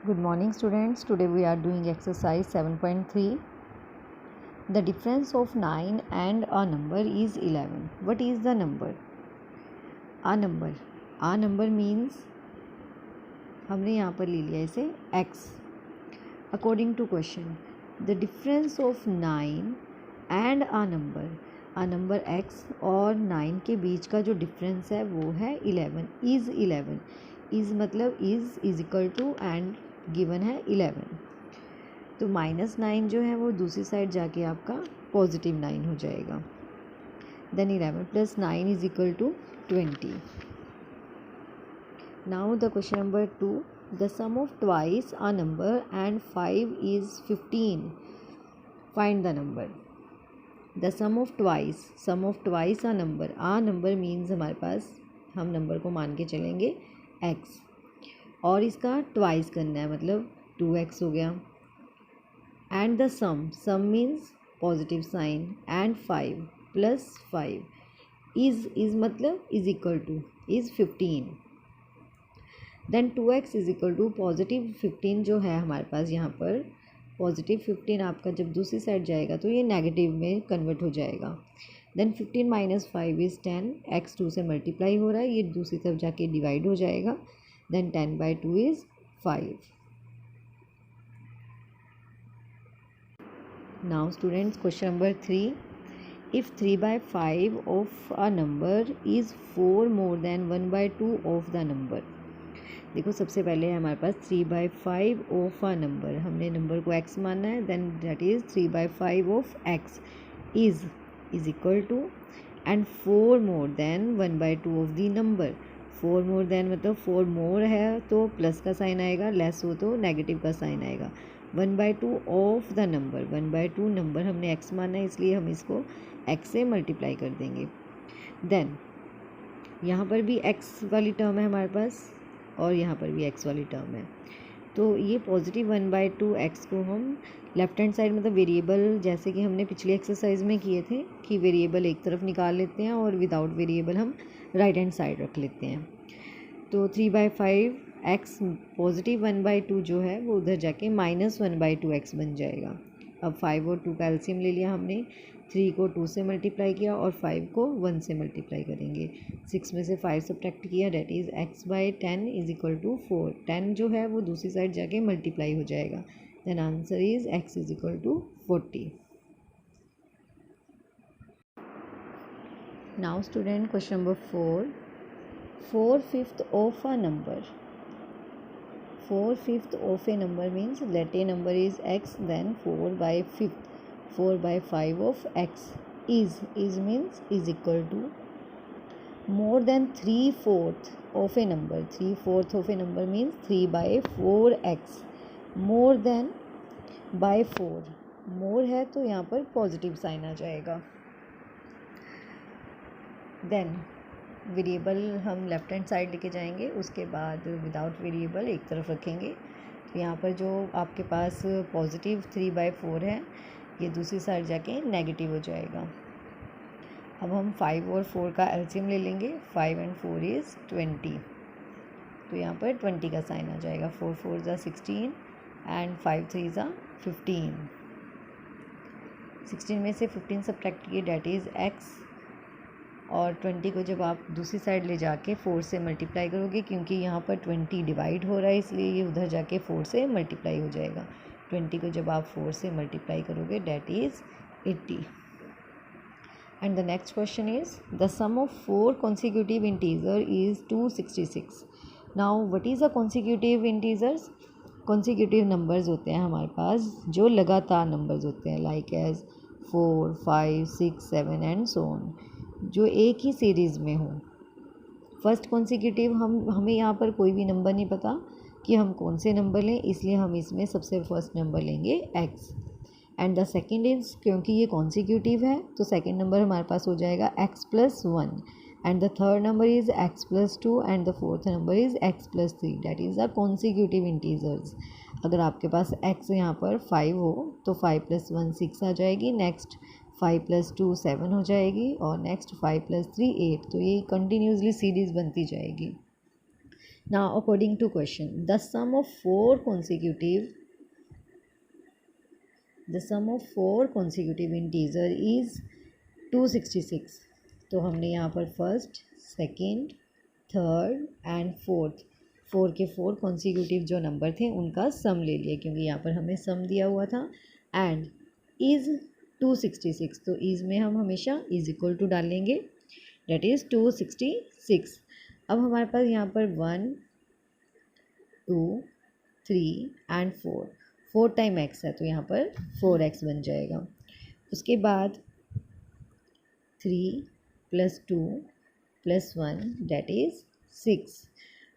Good morning students. Today we are doing exercise 7.3. The difference of 9 and a number is 11. What is the number? A number. A number means हमने यहाँ पर ले लिया इसे x. According to question, the difference of 9 and a number x और 9 के बीच का जो डिफरेंस है वो है 11. is 11. is मतलब is equal to and given है 11. तो -9 जो है वो दूसरी साइड जाके आपका +9 हो जाएगा. Then 11 + 9 is equal to 20. Now the question number 2. The sum of twice a number and 5 is 15. Find the number. The sum of twice a number means हमारे पास हम नंबर को मान के चलेंगे x और इसका ट्वाइस करना है मतलब 2x हो गया. And the sum means positive sign and 5 + 5 is मतलब is equal to is 15. Then 2x is equal to +15 जो है हमारे पास यहाँ पर +15 आपका जब दूसरी साइड जाएगा तो ये नेगेटिव में कन्वर्ट हो जाएगा. Then 15 - 5 is 10. x 2 से मल्टीप्लाई हो रहा है, ये दूसरी तरफ जाके डिवाइड हो जाएगा. Then 10/2 is 5. Now students question number 3. If 3/5 of a number is 4 more than 1/2 of the number. देखो सबसे पहले हमारे पास 3/5 ऑफ अ नंबर, हमने नंबर को x मानना है. Then that is 3/5 of x is equal to and 4 more than 1/2 of the number. 4 more than मतलब 4 मोर है तो प्लस का साइन आएगा, लेस हो तो नेगेटिव का साइन आएगा. 1/2 ऑफ द नंबर, 1/2 नंबर हमने x माना है इसलिए हम इसको x से मल्टीप्लाई कर देंगे. देन यहाँ पर भी x वाली टर्म है हमारे पास और यहाँ पर भी x वाली टर्म है. तो ये +1/2 x को हम लेफ्ट हैंड साइड मतलब वेरिएबल जैसे कि हमने पिछली एक्सरसाइज में किए थे कि वेरिएबल एक तरफ निकाल लेते हैं और विदाउट वेरिएबल हम राइट हैंड साइड रख लेते हैं. तो 3/5 x +1/2 जो है वो उधर जाके -1/2 x बन जाएगा. अब 5 और 2 का एलसीएम ले लिया हमने. 3 को 2 से मल्टीप्लाई किया और 5 को 1 से मल्टीप्लाई करेंगे. 6 में से 5 सब्ट्रैक्ट किया, that is x/10 is equal to 4. 10 जो है वो दूसरी साइड जाके मल्टीप्लाई हो जाएगा. Then answer is x is equal to 40. Now student question number 4. 4/5 of a number. 4/5 of a number means let a number is x, then 4/5. 4/5 of x is means is equal to more than 3/4 of a number. 3/4 of a number means 3/4x. more than by 4. more है तो यहाँ पर positive sign आ जाएगा. Then variable हम left hand side लेके जाएंगे, उसके बाद विदाउट वेरिएबल एक तरफ रखेंगे. तो यहाँ पर जो आपके पास पॉजिटिव 3/4 है ये दूसरी साइड जाके नेगेटिव हो जाएगा. अब हम 5 और 4 का एलसीएम ले लेंगे. 5 and 4 इज़ 20. तो यहाँ पर 20 का साइन आ जाएगा. 4 4 ज़ा 16 एंड 5 3 ज़ा 15. 16 में से 15 सब्ट्रैक्ट किए, डेट इज़ x. और 20 को जब आप दूसरी साइड ले जाके 4 से मल्टीप्लाई करोगे, क्योंकि यहाँ पर 20 डिवाइड हो रहा है इसलिए ये उधर जाके 4 से मल्टीप्लाई हो जाएगा. 20 को जब आप 4 से मल्टीप्लाई करोगे, that is 80. And the next question is the sum of 4 consecutive integer is 266. Now what is a consecutive integers. Consecutive numbers होते हैं हमारे पास जो लगातार नंबर्स होते हैं, like as 4 5 6 7 and so on, जो एक ही सीरीज़ में हो. फर्स्ट कॉन्सिक्यूटिव हमें यहाँ पर कोई भी नंबर नहीं पता कि हम कौन से नंबर लें, इसलिए हम इसमें सबसे फर्स्ट नंबर लेंगे x. And the second is, क्योंकि ये कॉन्सिक्यूटिव है तो सेकेंड नंबर हमारे पास हो जाएगा x+1. And the third number is x+2 and the fourth number is x+3. That is the consecutive integers. अगर आपके पास x यहाँ पर 5 हो तो 5 + 1 6 आ जाएगी. नेक्स्ट 5 + 2 7 हो जाएगी और नेक्स्ट 5 + 3 8. तो ये कंटिन्यूसली सीरीज़ बनती जाएगी. Now according to question, the sum of four consecutive integer is 266. तो हमने यहाँ पर first, second, third and four के फोर कॉन्सिक्यूटिव जो नंबर थे उनका सम ले लिया, क्योंकि यहाँ पर हमें सम दिया हुआ था। एंड इज़ 266, तो इज़ में हम हमेशा इज इक्वल टू डालेंगे, डेट इज़ 266। अब हमारे पास यहाँ पर 1 2 3 एंड 4 टाइम एक्स है, तो यहाँ पर 4x बन जाएगा। उसके बाद 3 + 2 + 1 डेट इज़ 6।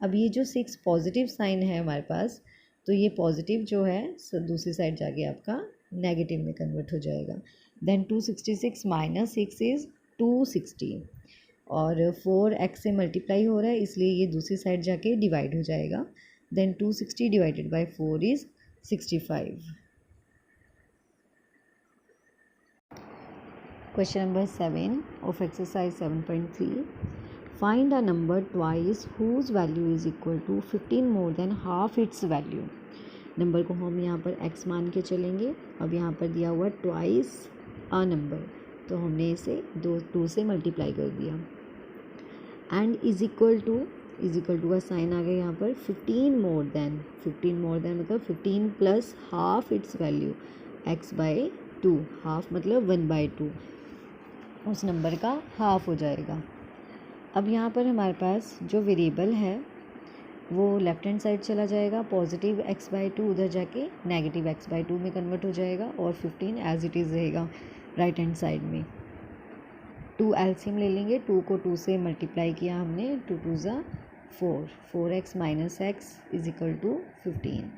अब ये जो 6 पॉजिटिव साइन है हमारे पास, तो ये पॉजिटिव जो है दूसरी साइड जाके आपका नेगेटिव में कन्वर्ट हो जाएगा। देन 266 - 6 इज़ 260, और 4x से मल्टीप्लाई हो रहा है इसलिए ये दूसरी साइड जाके डिवाइड हो जाएगा। Then 260 divided by 4 is 65। Question number 7 of exercise 7.3. Find a number twice whose value is equal to 15 more than half its value. Number को हम यहाँ पर x मान के चलेंगे। अब यहाँ पर दिया हुआ ट्वाइस अ नंबर, तो हमने इसे 2 से मल्टीप्लाई कर दिया। एंड इज इक्वल टू का साइन आ गया यहाँ पर। 15 मोर देन मतलब 15 plus half it's value x/2, half मतलब 1/2, उस नंबर का हाफ हो जाएगा। अब यहाँ पर हमारे पास जो वेरिएबल है वो लेफ्ट हैंड साइड चला जाएगा, पॉजिटिव x/2 उधर जाके नेगेटिव x/2 में कन्वर्ट हो जाएगा, और 15 एज इट इज़ रहेगा राइट हैंड साइड में। 2 एलसीएम ले लेंगे, 2 को 2 से मल्टीप्लाई किया हमने, 2 2 ज़ा 4x - x is equal to 15।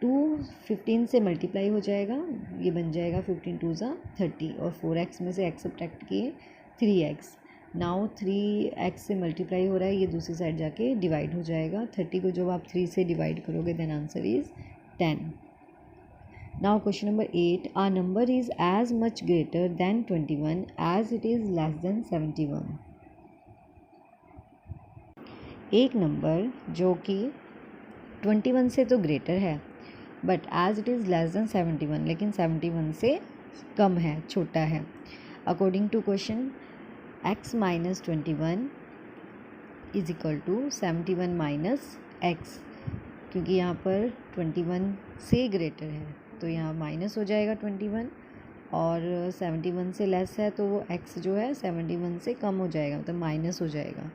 2 15 से मल्टीप्लाई हो जाएगा, ये बन जाएगा 15 2 ज़ा 30, और 4x में से x सब्ट्रैक्ट किए 3x। नाउ 3x से मल्टीप्लाई हो रहा है, ये दूसरी साइड जाके डिवाइड हो जाएगा। 30 को जब आप 3 से डिवाइड करोगे then answer is 10। Now question number 8, a number is as much greater than 21 as it is less than 71। एक नंबर जो कि 21 से तो ग्रेटर है, but as it is less than 71, लेकिन 71 से कम है, छोटा है। According to question, x - 21 is equal to 71 - x, क्योंकि यहाँ पर 21 से ग्रेटर है तो यहाँ माइनस हो जाएगा 21, और 71 से लेस है तो वो x जो है 71 से कम हो जाएगा, मतलब माइनस हो जाएगा।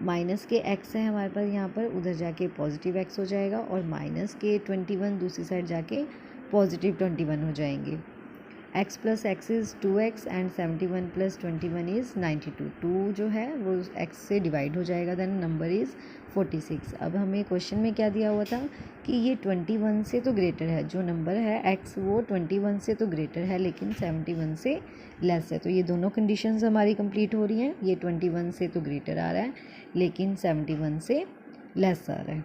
माइनस के x है हमारे पास यहाँ पर, उधर जाके पॉजिटिव x हो जाएगा, और माइनस के 21 दूसरी साइड जाके पॉजिटिव 21 हो जाएंगे। x + x is 2x and 71 + 21 is 92। 2 जो है वो x से डिवाइड हो जाएगा, देन नंबर इज़ 46। अब हमें क्वेश्चन में क्या दिया हुआ था कि ये 21 से तो ग्रेटर है, जो नंबर है x वो 21 से तो ग्रेटर है लेकिन 71 से लेस है। तो ये दोनों कंडीशंस हमारी कंप्लीट हो रही हैं। ये 21 से तो ग्रेटर आ रहा है लेकिन 71 से लेस आ रहा है।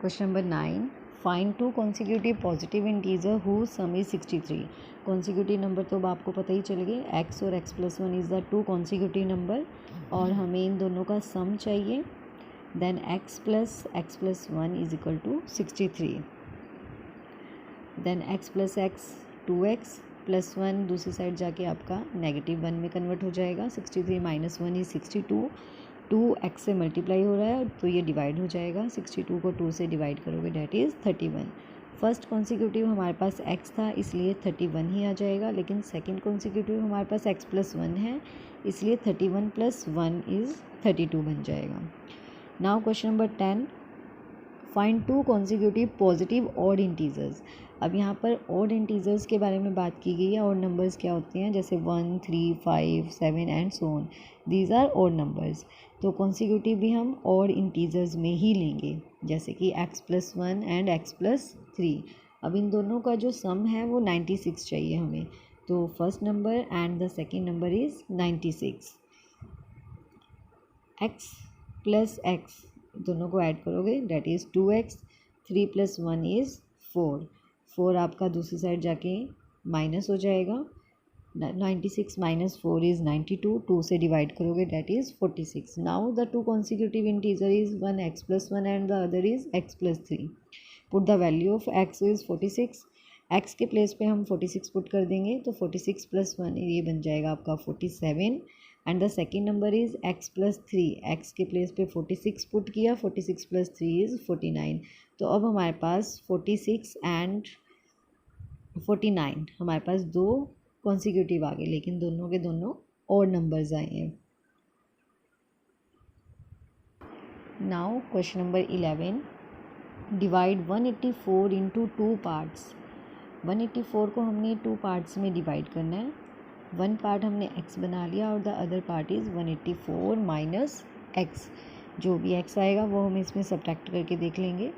Question number 9, find 2 consecutive positive integer whose sum is 63। Consecutive number तो अब आपको पता ही चल गए, x और x+1 is the 2 consecutive number, और हमें इन दोनों का सम चाहिए। Then x + x+1 is equal to 63। Then x + x 2x + 1 दूसरी साइड जाके आपका -1 में कन्वर्ट हो जाएगा। 63 - 1 इज 62। 2x से मल्टीप्लाई हो रहा है तो ये डिवाइड हो जाएगा। 62 को 2 से डिवाइड करोगे डेट इज़ 31। फर्स्ट कॉन्सिक्यूटिव हमारे पास x था इसलिए 31 ही आ जाएगा, लेकिन सेकंड कॉन्सिक्यूटिव हमारे पास x+1 है इसलिए 31 + 1 इज़ 32 बन जाएगा। Now question number 10, find 2 consecutive positive odd integers. अब यहाँ पर ऑड इंटीजर्स के बारे में बात की गई है। ऑड नंबर्स क्या होते हैं, जैसे 1 3 5 7 and so on, these are odd numbers. तो कॉन्सिक्यूटिव भी हम ऑड इंटीजर्स में ही लेंगे, जैसे कि x+1 एंड x+3। अब इन दोनों का जो सम है वो 96 चाहिए हमें। तो first number and the second number is 96। x + x दोनों को ऐड करोगे डेट इज़ 2x। 3 + 1 इज़ 4। 4 आपका दूसरी साइड जाके माइनस हो जाएगा, 96 माइनस 4 इज़ 92, 2 से डिवाइड करोगे that is 46. Now the two consecutive integer is 1x+1 and the other is x+3. Put the value of x is 46. x के place पे हम 46 पुट कर देंगे तो 46 + 1 ये बन जाएगा आपका 47. And the second number is x+3. x के प्लेस पे 46 पुट किया, 46 + 3 इज़ 49. तो अब हमारे पास 46 एंड 49 हमारे पास दो कॉन्सिक्यूटिव आ गए, लेकिन दोनों के दोनों और नंबर्स आए हैं. Now question number 11. Divide 184 into 2 parts. 184 को हमने 2 पार्ट्स में डिवाइड करना है. वन पार्ट हमने x बना लिया और the other part is 184 minus x. जो भी x आएगा वो हम इसमें सब्ट्रैक्ट करके देख लेंगे.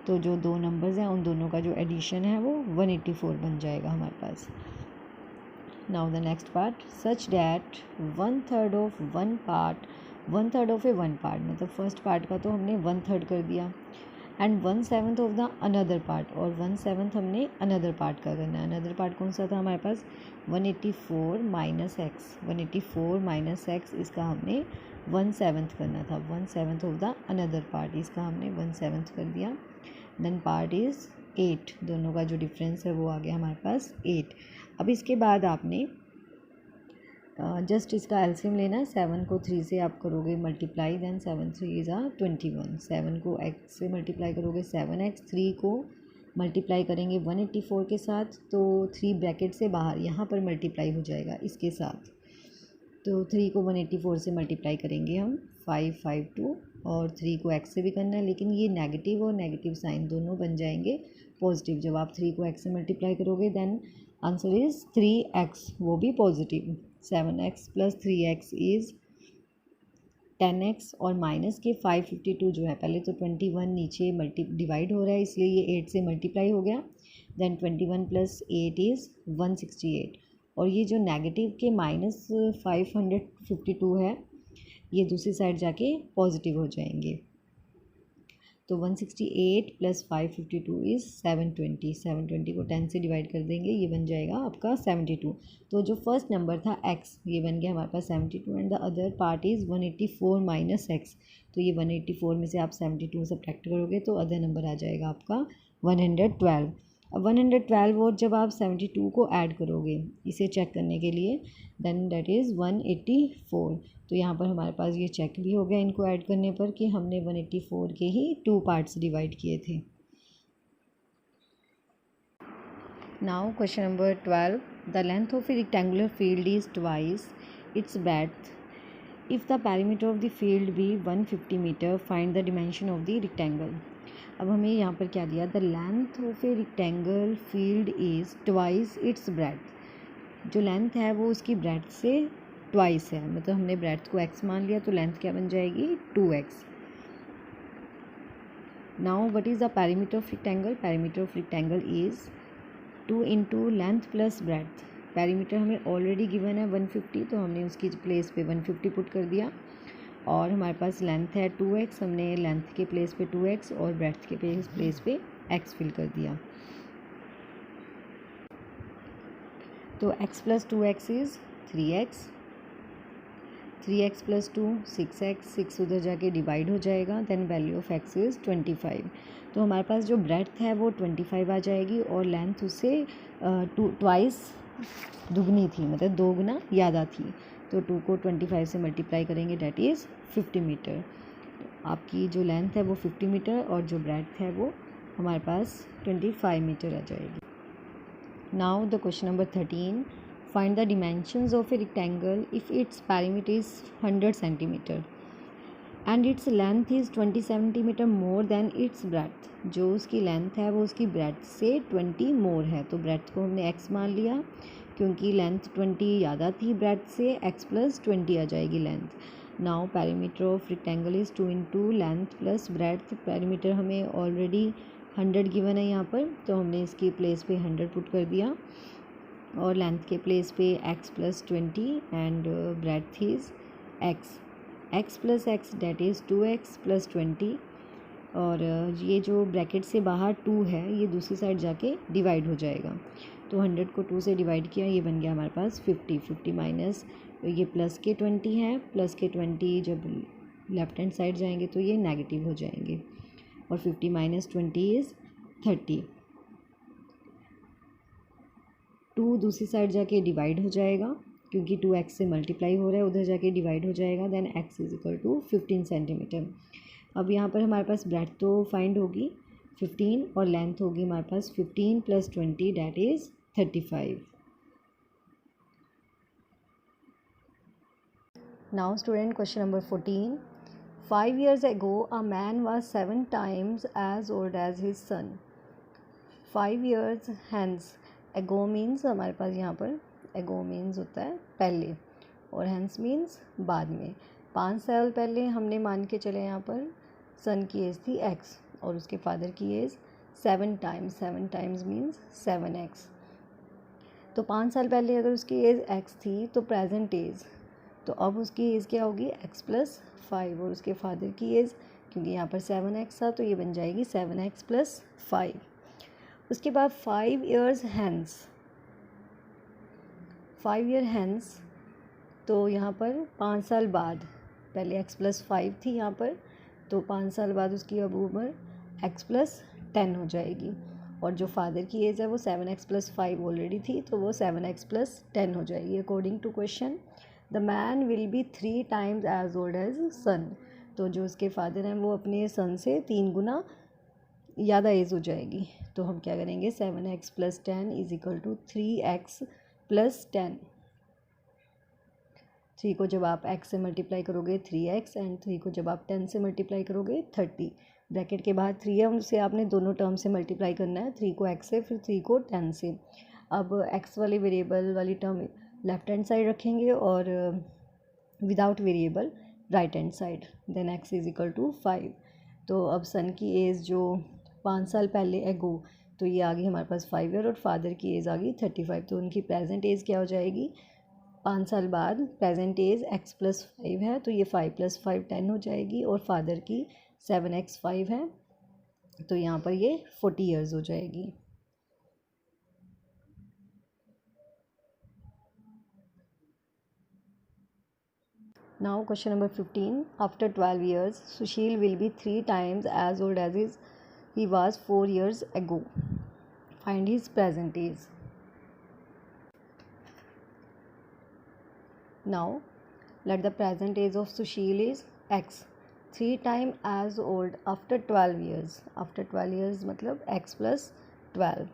तो जो दो नंबर्स हैं उन दोनों का जो एडिशन है वो 184 बन जाएगा हमारे पास. Now the next part. Such that 1/3 of one part, 1/3 of A one part मतलब फर्स्ट पार्ट का तो हमने 1/3 कर दिया. And 1/7 of the another part, और 1/7 हमने अनदर पार्ट का करना है. अनदर पार्ट कौन सा था हमारे पास? 184 माइनस एक्स. 184 माइनस एक्स इसका हमने 1/7 करना था. 1/7 ऑफ द अनदर पार्ट इसका हमने 1/7 कर दिया. Then part is 8. दोनों का जो डिफरेंस है वो आ गया हमारे पास 8. अब इसके बाद आपने जस्ट इसका एलसीएम लेना है. 7 को 3 से आप करोगे मल्टीप्लाई, देन 7 3 = 21. 7 को x से मल्टीप्लाई करोगे 7x. 3 को मल्टीप्लाई करेंगे 184 के साथ, तो 3 ब्रैकेट से बाहर यहाँ पर मल्टीप्लाई हो जाएगा इसके साथ. तो 3 को 184 से मल्टीप्लाई करेंगे हम 552, और 3 को x से भी करना है, लेकिन ये नेगेटिव और नेगेटिव साइन दोनों बन जाएंगे पॉजिटिव. जब आप 3 को x से मल्टीप्लाई करोगे देन आंसर इज़ 3x, वो भी positive. 7x + 3x is 10x, और माइनस के 552 जो है, पहले तो 21 नीचे डिवाइड हो रहा है इसलिए ये 8 से मल्टीप्लाई हो गया. देन 21 + 8 इज़ 168, और ये जो नेगेटिव के -552 है ये दूसरी साइड जाके पॉजिटिव हो जाएंगे. तो 168 + 552 इज़ 720. 720 को 10 से डिवाइड कर देंगे, ये बन जाएगा आपका 72. तो जो फर्स्ट नंबर था x ये बन गया हमारे पास 72. And the other part is 184 minus x. तो ये 184 में से आप 72 सब्ट्रैक्ट करोगे तो अदर नंबर आ जाएगा आपका 112. अब 112 और जब आप 72 को ऐड करोगे इसे चेक करने के लिए, देन दैट इज़ 184. तो यहाँ पर हमारे पास ये चेक भी हो गया इनको ऐड करने पर कि हमने 184 के ही 2 पार्ट्स डिवाइड किए थे. Now question number 12. The length of a rectangular field is twice its breadth. If the perimeter of the field be 150 metre, find the dimension of the rectangle. अब हमें यहाँ पर क्या दिया? The length of a rectangle field is twice its breadth. जो length है वो उसकी ब्रेड्थ से ट्वाइस है, मतलब हमने ब्रेड्थ को x मान लिया तो लेंथ क्या बन जाएगी? 2x. Now what is the perimeter of rectangle? Perimeter of rectangle is 2 × length plus breadth. Perimeter हमें ऑलरेडी गिवन है 150, तो हमने उसकी प्लेस पे 150 पुट कर दिया. और हमारे पास लेंथ है 2x, हमने लेंथ के प्लेस पे 2x और ब्रेड्थ के प्लेस पे x फिल कर दिया. तो x + 2x is 3x. 3x + 2 6x. 6 उधर जाके डिवाइड हो जाएगा. Then value of x is 25. तो हमारे पास जो ब्रेड्थ है वो 25 आ जाएगी और लेंथ उससे ट्वाइस दुगनी थी, मतलब 2 गुना ज़्यादा थी. तो 2 को 25 से मल्टीप्लाई करेंगे डेट इज़ 50 मीटर. आपकी जो लेंथ है वो 50 मीटर और जो ब्रेड्थ है वो हमारे पास 25 मीटर आ जाएगी. Now the question number 13. Find the dimensions of a rectangle if its perimeter is 100 centimeter and its length is 20 centimeter more than its breadth. जो उसकी लेंथ है वो उसकी ब्रेड्थ से 20 मोर है. तो ब्रेड्थ को हमने x मान लिया क्योंकि लेंथ 20 ज़्यादा थी ब्रेड्थ से, x + 20 आ जाएगी length. Now perimeter of rectangle is 2 × length plus breadth. Perimeter हमें ऑलरेडी 100 गिवन है यहाँ पर, तो हमने इसकी प्लेस पे 100 पुट कर दिया और लेंथ के प्लेस पे x + 20 and breadth is x. x + x that is 2x + 20, और ये जो ब्रैकेट से बाहर 2 है ये दूसरी साइड जाके डिवाइड हो जाएगा. तो 100 को 2 से डिवाइड किया, ये बन गया हमारे पास 50। 50 माइनस ये प्लस के 20 है, प्लस के 20 जब लेफ्ट हैंड साइड जाएंगे तो ये नेगेटिव हो जाएंगे, और 50 माइनस 20 इज़ 30। 2 दूसरी साइड जाके डिवाइड हो जाएगा, क्योंकि 2x से मल्टीप्लाई हो रहा है, उधर जाके डिवाइड हो जाएगा। Then x is equal to 15 centimetre. अब यहाँ पर हमारे पास ब्रेथ तो फाइंड होगी 15, और लेंथ होगी हमारे पास 15 plus 20 that is 35। Now student, question number 14। 5 years ago a man was 7 times as old as his son. 5 years hence, ago means हमारे पास यहाँ पर ago means होता है पहले, और hence means बाद में। 5 साल पहले हमने मान के चले यहाँ पर सन की एज थी x, और उसके फादर की as 7 times. 7 times means 7x। तो 5 साल पहले अगर उसकी एज x थी तो प्रेजेंट एज, तो अब उसकी एज क्या होगी x प्लस 5, और उसके फादर की एज, क्योंकि यहाँ पर 7x था तो ये बन जाएगी 7x प्लस 5। उसके बाद 5 years hence, 5 year hence, तो यहाँ पर 5 साल बाद, पहले x प्लस 5 थी यहाँ पर, तो 5 साल बाद उसकी अब उम्र x प्लस 10 हो जाएगी, और जो फादर की एज है वो 7x प्लस 5 ऑलरेडी थी, तो वो 7x प्लस 10 हो जाएगी। According to question the man will be 3 times as old as son, तो जो उसके फादर हैं वो अपने सन से 3 गुना ज़्यादा एज हो जाएगी। तो हम क्या करेंगे, 7x plus 10 is equal to 3x plus 10। 3 को जब आप x से मल्टीप्लाई करोगे 3x, एंड 3 को जब आप 10 से मल्टीप्लाई करोगे 30। ब्रैकेट के बाद 3 है, उनसे आपने दोनों टर्म से मल्टीप्लाई करना है, 3 को x से, फिर 3 को 10 से। अब x वाले वेरिएबल वाली टर्म लेफ्ट हैंड साइड रखेंगे और without variable right hand side, then x is equal to 5। तो अब सन की एज जो 5 साल पहले एगो, तो ये आ गई हमारे पास 5 ईयर, और फादर की एज आ गई 35। तो उनकी प्रेजेंट एज क्या हो जाएगी, 5 साल बाद प्रेजेंट एज x प्लस 5 है, तो ये 5 प्लस 5 10 हो जाएगी, और फादर की 7x 5 है, तो यहाँ पर ये 40 ईयर्स हो जाएगी। Now question number 15. After 12 years, Sushil will be 3 times as old as he was 4 years ago. Find his present age. Now, let the present age of Sushil is x. 3 times as old after 12 years. After 12 years मतलब x plus 12.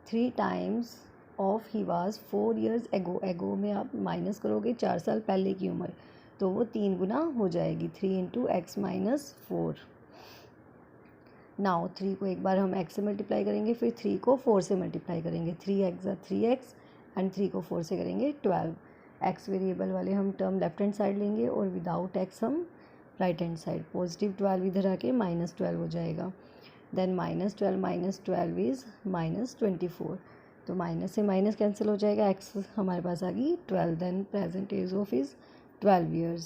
3 times of he was 4 years ago. Ago में आप minus करोगे 4 साल पहले की उम्र, तो वो 3 गुना हो जाएगी, 3 इंटू एक्स माइनस 4। नाउ 3 को एक बार हम x से मल्टीप्लाई करेंगे, फिर 3 को 4 से मल्टीप्लाई करेंगे, 3x 3x, एंड 3 को 4 से करेंगे 12। x वेरिएबल वाले हम टर्म लेफ्ट हैंड साइड लेंगे, और विदाउट x हम राइट हैंड साइड, पॉजिटिव 12 इधर आके माइनस 12 हो जाएगा। देन माइनस 12 इज़ माइनस 24, तो माइनस से माइनस कैंसिल हो जाएगा, x हमारे पास आ गई 12। Then present age of is 12 years.